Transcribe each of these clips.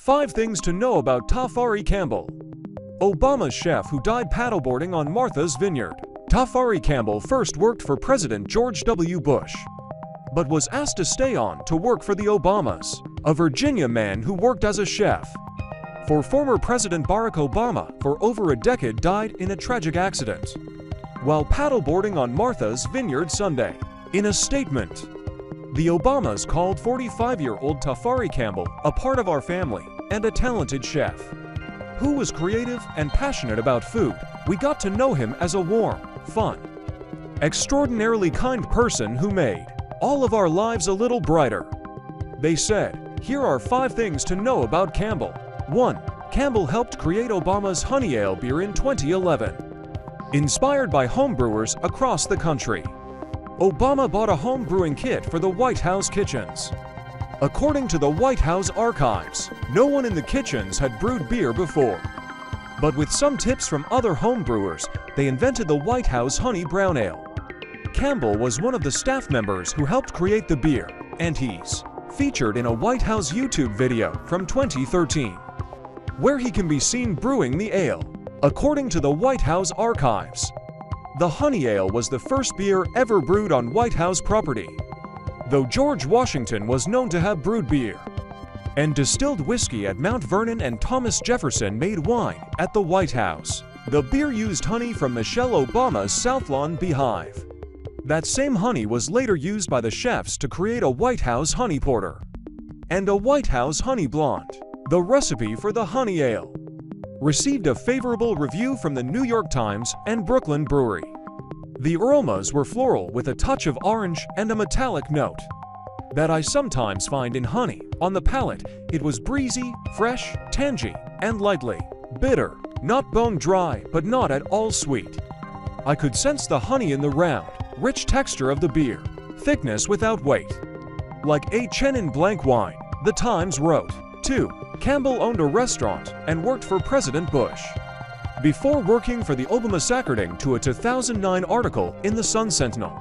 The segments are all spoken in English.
5 things to know about Tafari Campbell. Obama's chef who died paddleboarding on Martha's Vineyard. Tafari Campbell first worked for President George W. Bush, but was asked to stay on to work for the Obamas, a Virginia man who worked as a chef for former President Barack Obama for over a decade died in a tragic accident while paddleboarding on Martha's Vineyard Sunday. In a statement, the Obamas called 45-year-old Tafari Campbell a part of our family and a talented chef who was creative and passionate about food. We got to know him as a warm, fun, extraordinarily kind person who made all of our lives a little brighter. They said, here are 5 things to know about Campbell. 1. Campbell helped create Obama's Honey Ale beer in 2011. Inspired by homebrewers across the country, Obama bought a home brewing kit for the White House kitchens. According to the White House archives, no one in the kitchens had brewed beer before. But with some tips from other homebrewers, they invented the White House Honey Brown Ale. Campbell was one of the staff members who helped create the beer, and he's featured in a White House YouTube video from 2013, where he can be seen brewing the ale. According to the White House archives, the Honey Ale was the first beer ever brewed on White House property, though George Washington was known to have brewed beer and distilled whiskey at Mount Vernon, and Thomas Jefferson made wine at the White House. The beer used honey from Michelle Obama's South Lawn beehive. That same honey was later used by the chefs to create a White House honey porter and a White House honey blonde. The recipe for the Honey Ale received a favorable review from the New York Times and Brooklyn Brewery. The aromas were floral with a touch of orange and a metallic note that I sometimes find in honey. On the palate, it was breezy, fresh, tangy, and lightly bitter, not bone dry, but not at all sweet. I could sense the honey in the round, rich texture of the beer, thickness without weight, like a Chenin Blanc wine, the Times wrote. 2. Campbell owned a restaurant and worked for President Bush before working for the Obamas, according to a 2009 article in the Sun Sentinel.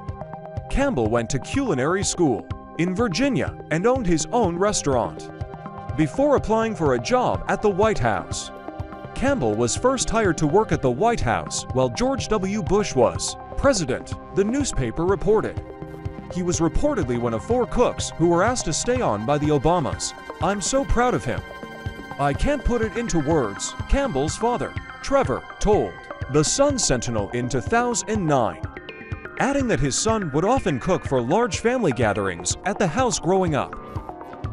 Campbell went to Culinary School in Virginia and owned his own restaurant before applying for a job at the White House. Campbell was first hired to work at the White House while George W. Bush was president, the newspaper reported. He was reportedly one of 4 cooks who were asked to stay on by the Obamas. I'm so proud of him. I can't put it into words, Campbell's father, Trevor, told the Sun Sentinel in 2009, adding that his son would often cook for large family gatherings at the house growing up.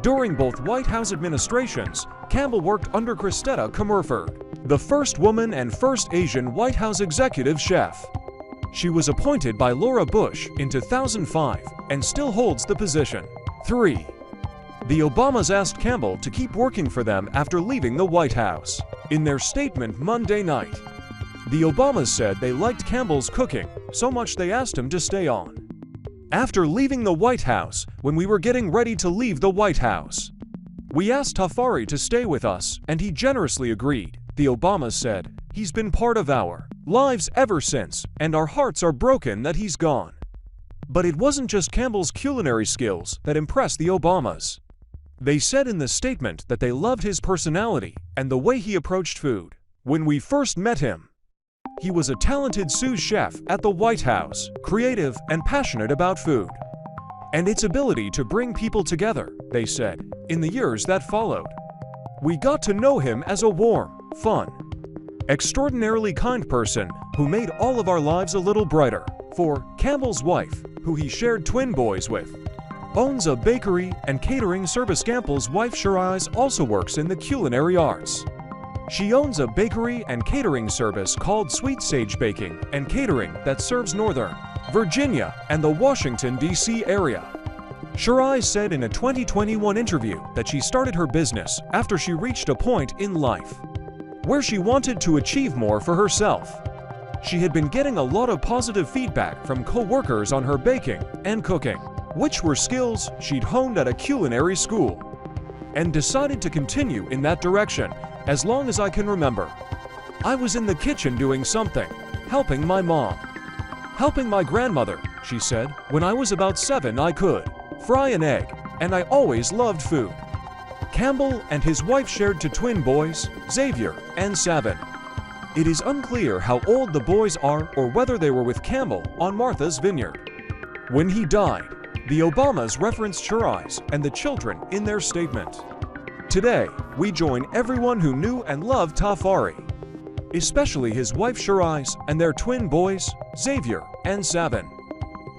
During both White House administrations, Campbell worked under Christetta Comerford, the first woman and first Asian White House executive chef. She was appointed by Laura Bush in 2005 and still holds the position. 3. The Obamas asked Campbell to keep working for them after leaving the White House. In their statement Monday night, the Obamas said they liked Campbell's cooking so much they asked him to stay on after leaving the White House. When we were getting ready to leave the White House, we asked Tafari to stay with us, and he generously agreed. The Obamas said, he's been part of our lives ever since, and our hearts are broken that he's gone. But it wasn't just Campbell's culinary skills that impressed the Obamas. They said in the statement that they loved his personality and the way he approached food. When we first met him, he was a talented sous chef at the White House, creative and passionate about food and its ability to bring people together, they said. In the years that followed, we got to know him as a warm, fun, extraordinarily kind person who made all of our lives a little brighter. 4. Campbell's wife, who he shared twin boys with, owns a bakery and catering service. Campbell's wife Shiraz also works in the culinary arts. She owns a bakery and catering service called Sweet Sage Baking and Catering that serves Northern Virginia and the Washington, D.C. area. Shiraz said in a 2021 interview that she started her business after she reached a point in life where she wanted to achieve more for herself. She had been getting a lot of positive feedback from co-workers on her baking and cooking, which were skills she'd honed at a culinary school, and decided to continue in that direction as long as I can remember. I was in the kitchen doing something, helping my mom, helping my grandmother, she said. When I was about 7 I could fry an egg, and I always loved food. Campbell and his wife shared two twin boys, Xavier and Savin. It is unclear how old the boys are or whether they were with Campbell on Martha's Vineyard. When he died, the Obamas referenced Shiraz and the children in their statement. Today, we join everyone who knew and loved Tafari, especially his wife Shiraz and their twin boys, Xavier and Savin,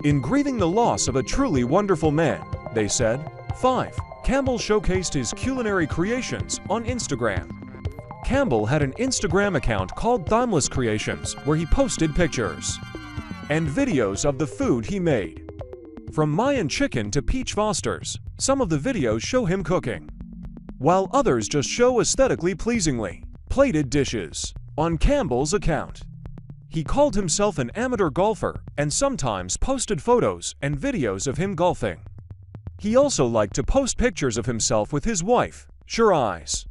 in grieving the loss of a truly wonderful man, they said. 5. Campbell showcased his culinary creations on Instagram. Campbell had an Instagram account called Timeless Creations where he posted pictures and videos of the food he made. From Mayan chicken to peach Fosters, some of the videos show him cooking, while others just show aesthetically pleasingly plated dishes. On Campbell's account, he called himself an amateur golfer and sometimes posted photos and videos of him golfing. He also liked to post pictures of himself with his wife, Shiraz.